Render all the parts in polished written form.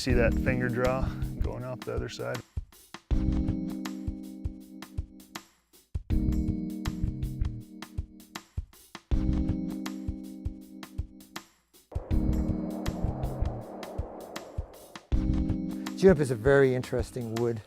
see that finger draw going out the other side? Juniper is a very interesting wood.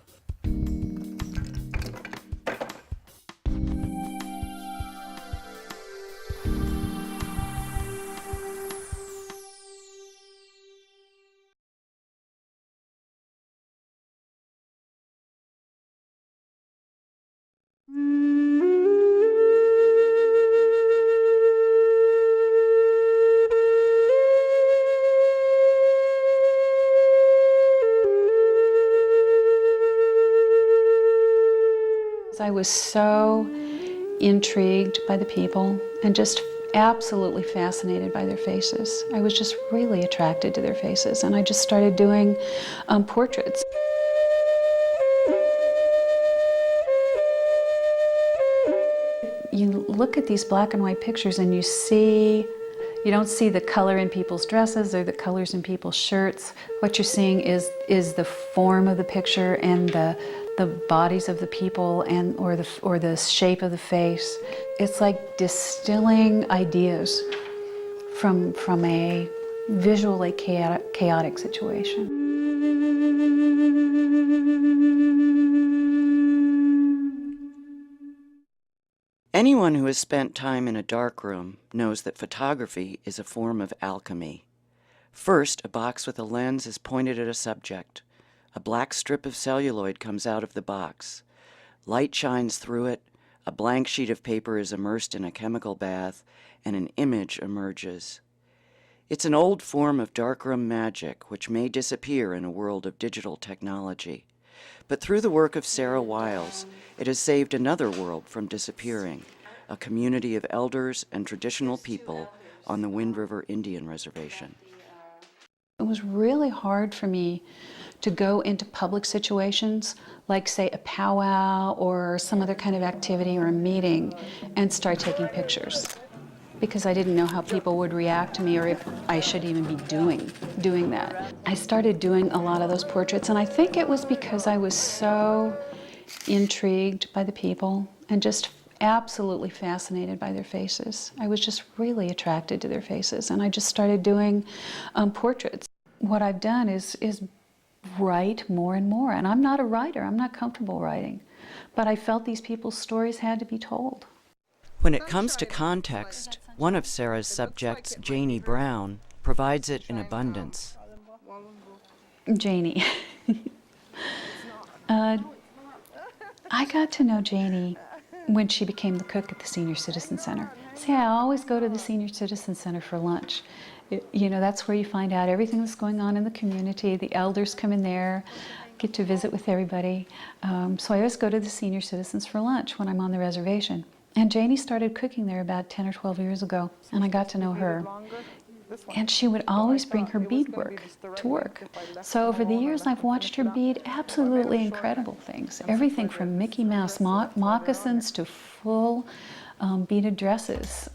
I was so intrigued by the people and just absolutely fascinated by their faces. I was just really attracted to their faces, and I just started doing portraits. You look at these black and white pictures and you don't see the color in people's dresses or the colors in people's shirts. What you're seeing is the form of the picture and the bodies of the people or the shape of the face. It's like distilling ideas from a visually chaotic situation. Anyone who has spent time in a darkroom knows that photography is a form of alchemy. First, a box with a lens is pointed at a subject. A black strip of celluloid comes out of the box. Light shines through it, a blank sheet of paper is immersed in a chemical bath, and an image emerges. It's an old form of darkroom magic which may disappear in a world of digital technology. But through the work of Sarah Wiles, it has saved another world from disappearing, a community of elders and traditional people on the Wind River Indian Reservation. It was really hard for me to go into public situations, like say a powwow or some other kind of activity or a meeting, and start taking pictures, because I didn't know how people would react to me or if I should even be doing that. I started doing a lot of those portraits, and I think it was because I was so intrigued by the people and just absolutely fascinated by their faces. I was just really attracted to their faces, and I just started doing portraits. What I've done is write more and more, and I'm not a writer, I'm not comfortable writing, but I felt these people's stories had to be told. When it comes to context, one of Sarah's subjects, Janie Brown, provides it in abundance. Janie. I got to know Janie when she became the cook at the Senior Citizen Center. See, I always go to the Senior Citizen Center for lunch. You know, that's where you find out everything that's going on in the community. The elders come in there, get to visit with everybody. So I always go to the senior citizens for lunch when I'm on the reservation. And Janie started cooking there about 10 or 12 years ago, and I got to know her. And she would always bring her beadwork to work. So over the years, I've watched her bead absolutely incredible things. Everything from Mickey Mouse moccasins to full beaded dresses.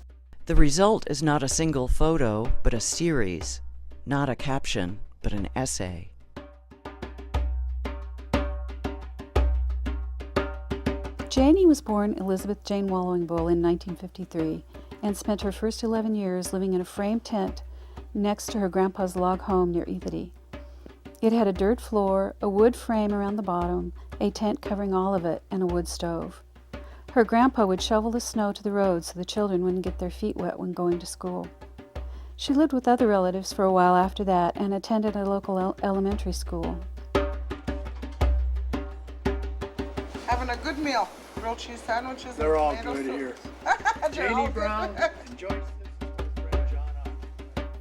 The result is not a single photo, but a series. Not a caption, but an essay. Janie was born Elizabeth Jane Wallowing Bull in 1953 and spent her first 11 years living in a frame tent next to her grandpa's log home near Ethity. It had a dirt floor, a wood frame around the bottom, a tent covering all of it, and a wood stove. Her grandpa would shovel the snow to the road so the children wouldn't get their feet wet when going to school. She lived with other relatives for a while after that and attended a local elementary school. Having a good meal. Grilled cheese sandwiches. They're all tomato good soup. here. Janie Brown enjoys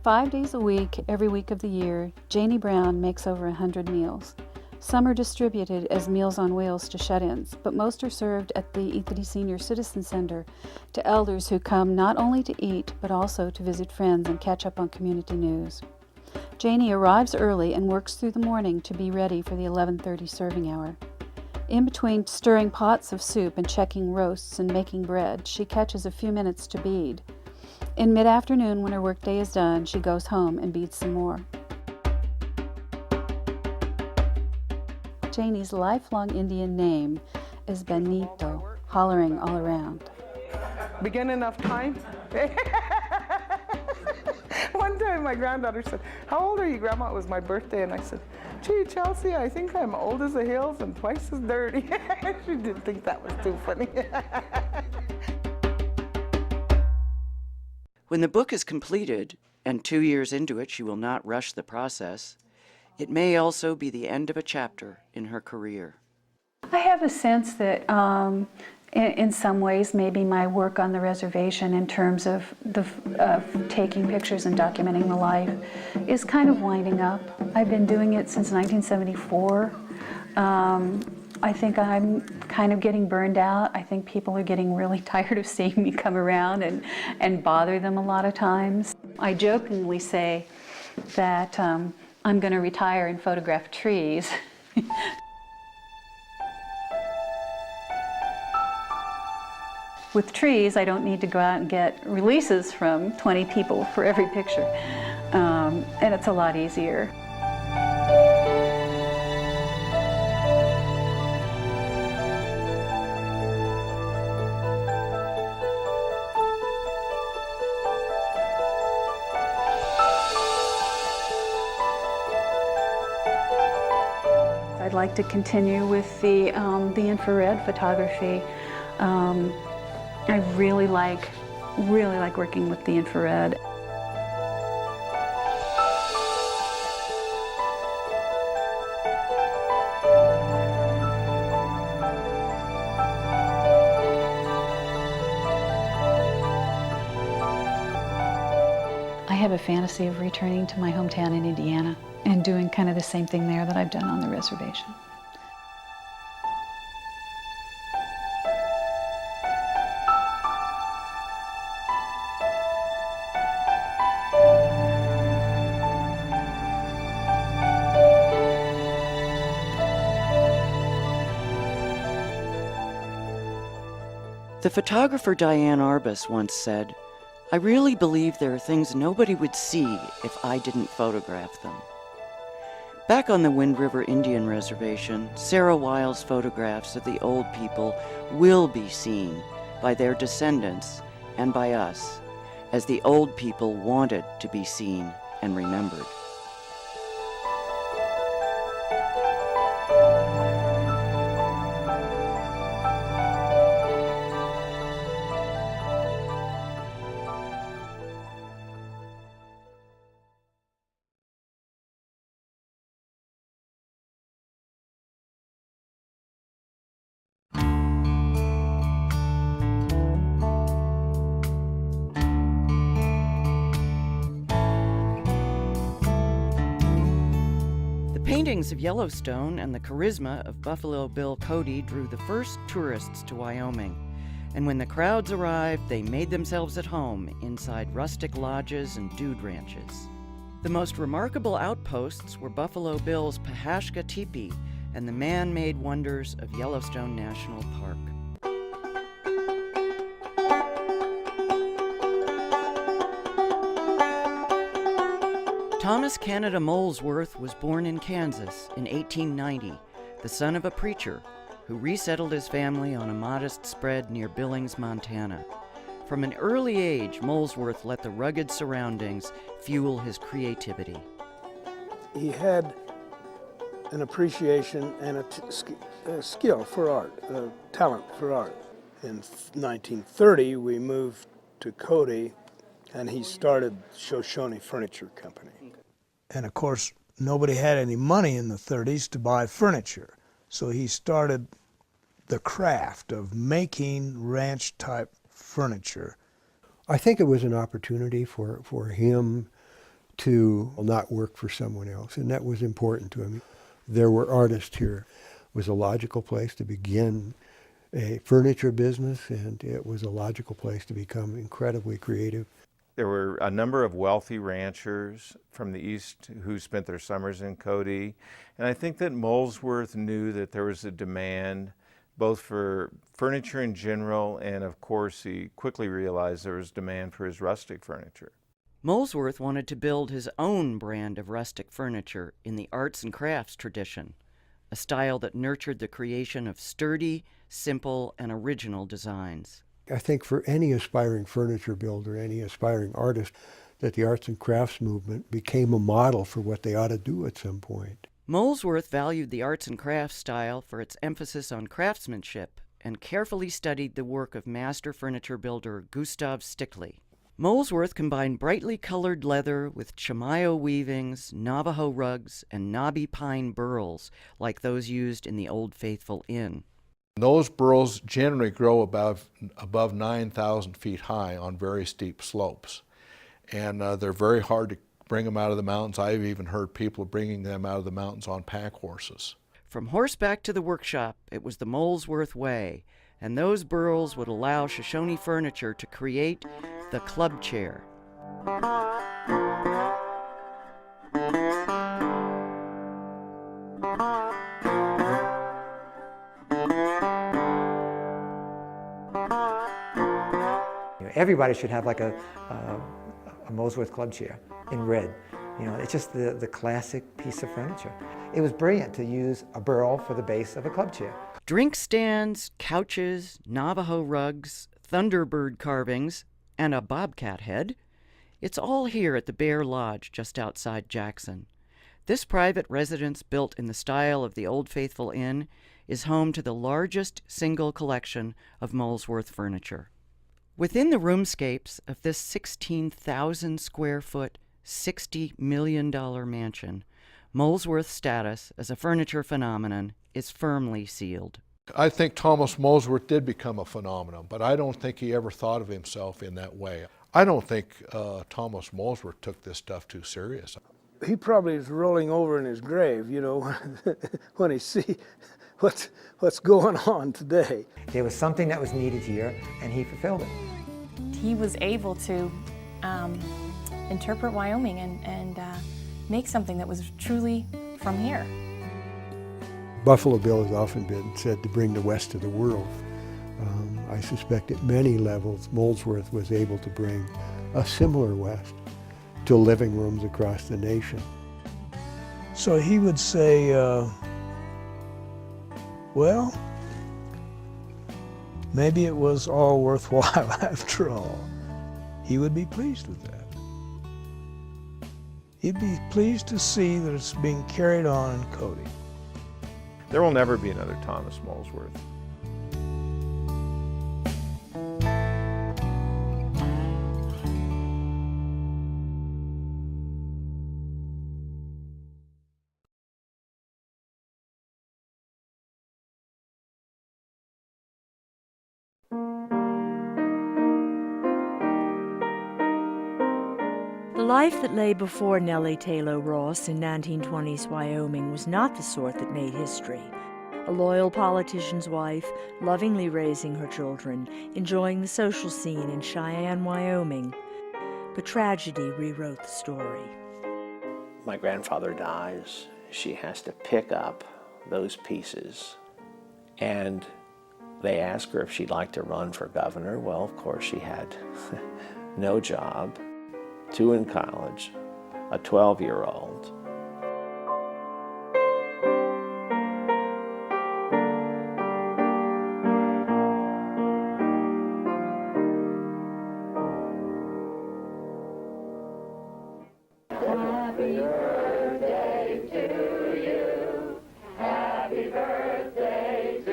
5 days a week, every week of the year, Janie Brown makes over 100 meals. Some are distributed as Meals on Wheels to shut-ins, but most are served at the Ethity Senior Citizen Center to elders who come not only to eat, but also to visit friends and catch up on community news. Janie arrives early and works through the morning to be ready for the 11:30 serving hour. In between stirring pots of soup and checking roasts and making bread, she catches a few minutes to bead. In mid-afternoon, when her workday is done, she goes home and beads some more. Janie's lifelong Indian name is Benito, hollering all around. Begin enough time? One time my granddaughter said, "How old are you, Grandma?" It was my birthday, and I said, "Gee, Chelsea, I think I'm old as the hills and twice as dirty." She didn't think that was too funny. When the book is completed, and 2 years into it she will not rush the process, it may also be the end of a chapter in her career. I have a sense that in some ways maybe my work on the reservation in terms of taking pictures and documenting the life is kind of winding up. I've been doing it since 1974. I think I'm kind of getting burned out. I think people are getting really tired of seeing me come around and bother them a lot of times. I jokingly say that I'm going to retire and photograph trees. With trees, I don't need to go out and get releases from 20 people for every picture, and it's a lot easier. I'd like to continue with the infrared photography. I really like working with the infrared. I have a fantasy of returning to my hometown in Indiana and doing kind of the same thing there that I've done on the reservation. The photographer Diane Arbus once said, "I really believe there are things nobody would see if I didn't photograph them." Back on the Wind River Indian Reservation, Sarah Wiles' photographs of the old people will be seen by their descendants and by us, as the old people wanted to be seen and remembered. The paintings of Yellowstone and the charisma of Buffalo Bill Cody drew the first tourists to Wyoming, and when the crowds arrived, they made themselves at home inside rustic lodges and dude ranches. The most remarkable outposts were Buffalo Bill's Pahashka Teepee and the man-made wonders of Yellowstone National Park. Thomas Canada Molesworth was born in Kansas in 1890, the son of a preacher who resettled his family on a modest spread near Billings, Montana. From an early age, Molesworth let the rugged surroundings fuel his creativity. He had an appreciation and a skill for art, a talent for art. In 1930, we moved to Cody, and he started Shoshone Furniture Company. And of course, nobody had any money in the 30s to buy furniture, so he started the craft of making ranch-type furniture. I think it was an opportunity for him to not work for someone else, and that was important to him. There were artists here. It was a logical place to begin a furniture business, and it was a logical place to become incredibly creative. There were a number of wealthy ranchers from the east who spent their summers in Cody, and I think that Molesworth knew that there was a demand both for furniture in general, and of course he quickly realized there was demand for his rustic furniture. Molesworth wanted to build his own brand of rustic furniture in the arts and crafts tradition, a style that nurtured the creation of sturdy, simple, and original designs. I think for any aspiring furniture builder, any aspiring artist, that the arts and crafts movement became a model for what they ought to do at some point. Molesworth valued the arts and crafts style for its emphasis on craftsmanship and carefully studied the work of master furniture builder Gustav Stickley. Molesworth combined brightly colored leather with chamayo weavings, Navajo rugs, and knobby pine burls like those used in the Old Faithful Inn. Those burls generally grow above 9,000 feet high on very steep slopes. And they're very hard to bring them out of the mountains. I've even heard people bringing them out of the mountains on pack horses. From horseback to the workshop, it was the Molesworth way, and those burls would allow Shoshone Furniture to create the club chair. Everybody should have like a Molesworth club chair in red. It's just the classic piece of furniture. It was brilliant to use a burl for the base of a club chair. Drink stands, couches, Navajo rugs, Thunderbird carvings, and a bobcat head. It's all here at the Bear Lodge just outside Jackson. This private residence, built in the style of the Old Faithful Inn, is home to the largest single collection of Molesworth furniture. Within the roomscapes of this 16,000 square foot, $60 million mansion, Molesworth's status as a furniture phenomenon is firmly sealed. I think Thomas Molesworth did become a phenomenon, but I don't think he ever thought of himself in that way. I don't think Thomas Molesworth took this stuff too serious. He probably is rolling over in his grave, when he see what's going on today. There was something that was needed here, and he fulfilled it. He was able to interpret Wyoming and make something that was truly from here. Buffalo Bill has often been said to bring the West to the world. I suspect at many levels Molesworth was able to bring a similar West to living rooms across the nation. So he would say, well, maybe it was all worthwhile after all. He would be pleased with that. He'd be pleased to see that it's being carried on in Cody. There will never be another Thomas Molesworth. The life that lay before Nellie Taylor Ross in 1920s Wyoming was not the sort that made history. A loyal politician's wife, lovingly raising her children, enjoying the social scene in Cheyenne, Wyoming. But tragedy rewrote the story. My grandfather dies. She has to pick up those pieces. And they ask her if she'd like to run for governor. Well, of course, she had no job. 2 in college, a 12-year-old. Happy birthday to you. Happy birthday to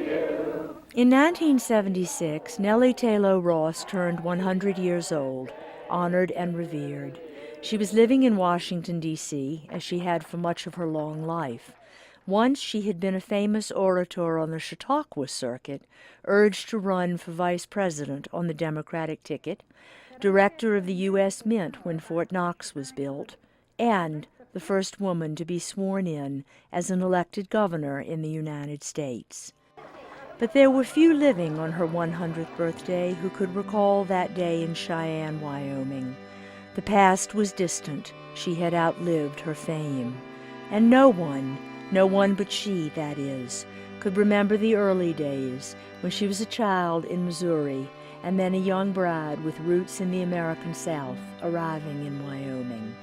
you. In 1976, Nellie Taylor Ross turned 100 years old, honored and revered. She was living in Washington, D.C., as she had for much of her long life. Once she had been a famous orator on the Chautauqua circuit, urged to run for vice president on the Democratic ticket, director of the U.S. Mint when Fort Knox was built, and the first woman to be sworn in as an elected governor in the United States. But there were few living on her 100th birthday who could recall that day in Cheyenne, Wyoming. The past was distant. She had outlived her fame. And no one but she, that is, could remember the early days when she was a child in Missouri and then a young bride with roots in the American South arriving in Wyoming.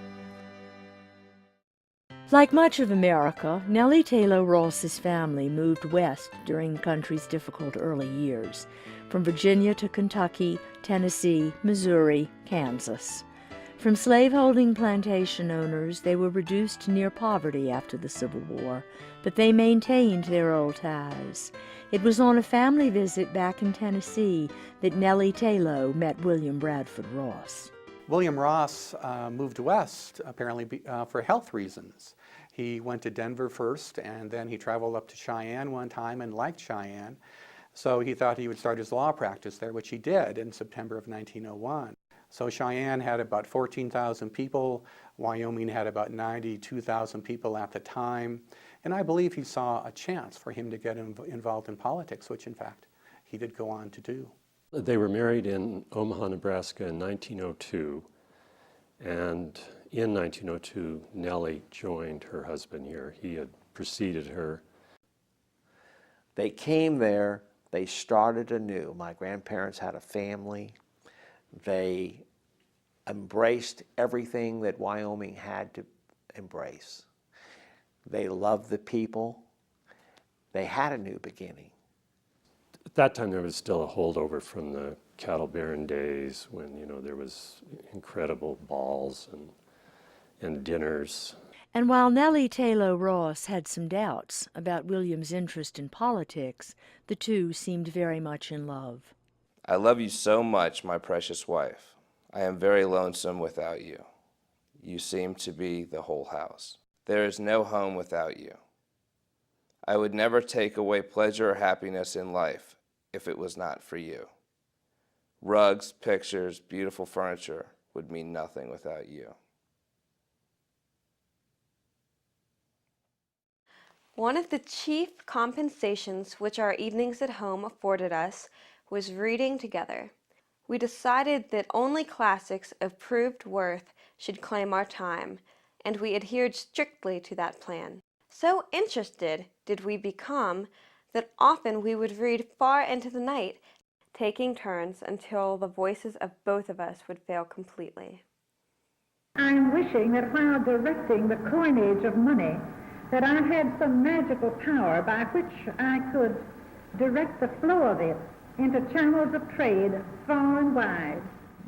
Like much of America, Nellie Taylor Ross's family moved west during the country's difficult early years, from Virginia to Kentucky, Tennessee, Missouri, Kansas. From slaveholding plantation owners, they were reduced to near poverty after the Civil War, but they maintained their old ties. It was on a family visit back in Tennessee that Nellie Taylor met William Bradford Ross. William Ross moved west, apparently for health reasons. He went to Denver first, and then he traveled up to Cheyenne one time and liked Cheyenne. So he thought he would start his law practice there, which he did in September of 1901. So Cheyenne had about 14,000 people. Wyoming had about 92,000 people at the time. And I believe he saw a chance for him to get involved in politics, which in fact he did go on to do. They were married in Omaha, Nebraska in 1902, and in 1902, Nellie joined her husband here. He had preceded her. They came there, they started anew. My grandparents had a family. They embraced everything that Wyoming had to embrace. They loved the people. They had a new beginning. At that time, there was still a holdover from the cattle baron days when, you know, there was incredible balls and dinners. And while Nellie Taylor Ross had some doubts about William's interest in politics, the two seemed very much in love. I love you so much, my precious wife. I am very lonesome without you. You seem to be the whole house. There is no home without you. I would never take away pleasure or happiness in life if it was not for you. Rugs, pictures, beautiful furniture would mean nothing without you. One of the chief compensations which our evenings at home afforded us was reading together. We decided that only classics of proved worth should claim our time, and we adhered strictly to that plan. So interested did we become that often we would read far into the night, taking turns until the voices of both of us would fail completely. I'm wishing that while directing the coinage of money, that I had some magical power by which I could direct the flow of it into channels of trade far and wide.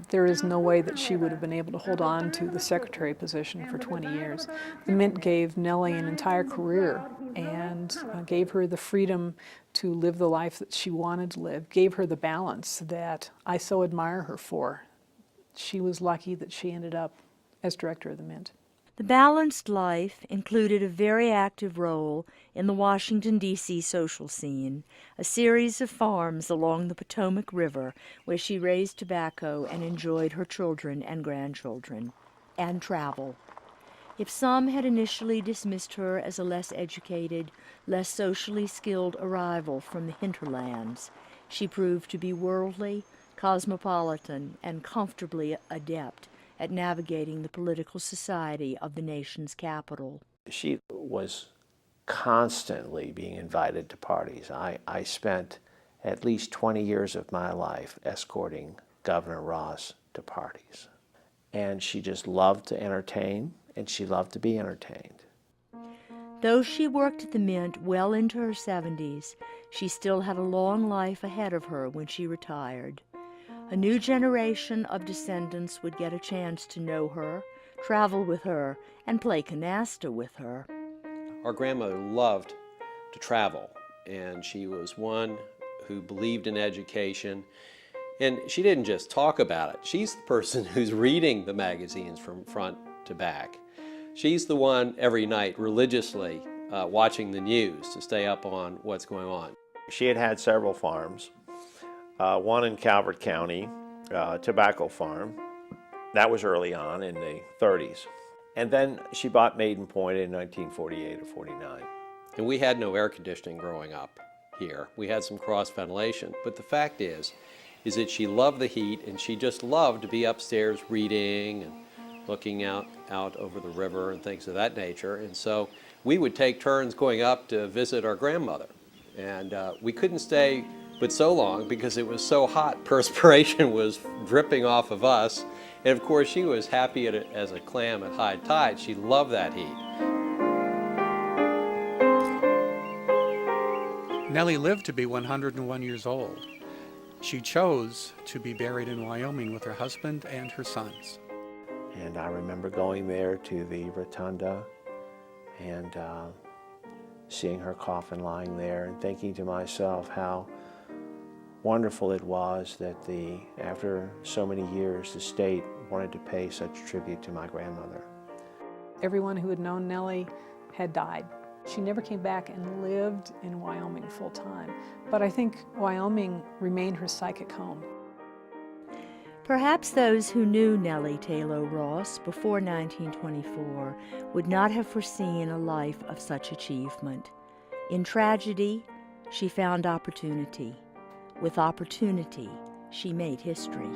There is no way that she would have been able to hold on to the secretary position for 20 years. The Mint gave Nellie an entire career and gave her the freedom to live the life that she wanted to live, gave her the balance that I so admire her for. She was lucky that she ended up as director of the Mint. The balanced life included a very active role in the Washington, D.C. social scene, a series of farms along the Potomac River where she raised tobacco and enjoyed her children and grandchildren, and travel. If some had initially dismissed her as a less educated, less socially skilled arrival from the hinterlands, she proved to be worldly, cosmopolitan, and comfortably adept at navigating the political society of the nation's capital. She was constantly being invited to parties. I spent at least 20 years of my life escorting Governor Ross to parties. And she just loved to entertain, and she loved to be entertained. Though she worked at the Mint well into her 70s, she still had a long life ahead of her when she retired. A new generation of descendants would get a chance to know her, travel with her, and play canasta with her. Our grandmother loved to travel, and she was one who believed in education. And she didn't just talk about it. She's the person who's reading the magazines from front to back. She's the one every night religiously watching the news to stay up on what's going on. She had several farms. One in Calvert County, tobacco farm. That was early on in the 30s. And then she bought Maiden Point in 1948 or 49. And we had no air conditioning growing up here. We had some cross ventilation. But the fact is that she loved the heat, and she just loved to be upstairs reading and looking out over the river and things of that nature. And so we would take turns going up to visit our grandmother. And we couldn't stay but so long because it was so hot. Perspiration was dripping off of us. And of course, she was happy as a clam at high tide. She loved that heat. Nellie lived to be 101 years old. She chose to be buried in Wyoming with her husband and her sons. And I remember going there to the rotunda and seeing her coffin lying there and thinking to myself how wonderful it was that after so many years, the state wanted to pay such tribute to my grandmother. Everyone who had known Nellie had died. She never came back and lived in Wyoming full time, but I think Wyoming remained her psychic home. Perhaps those who knew Nellie Taylor Ross before 1924 would not have foreseen a life of such achievement. In tragedy, she found opportunity. With opportunity, she made history.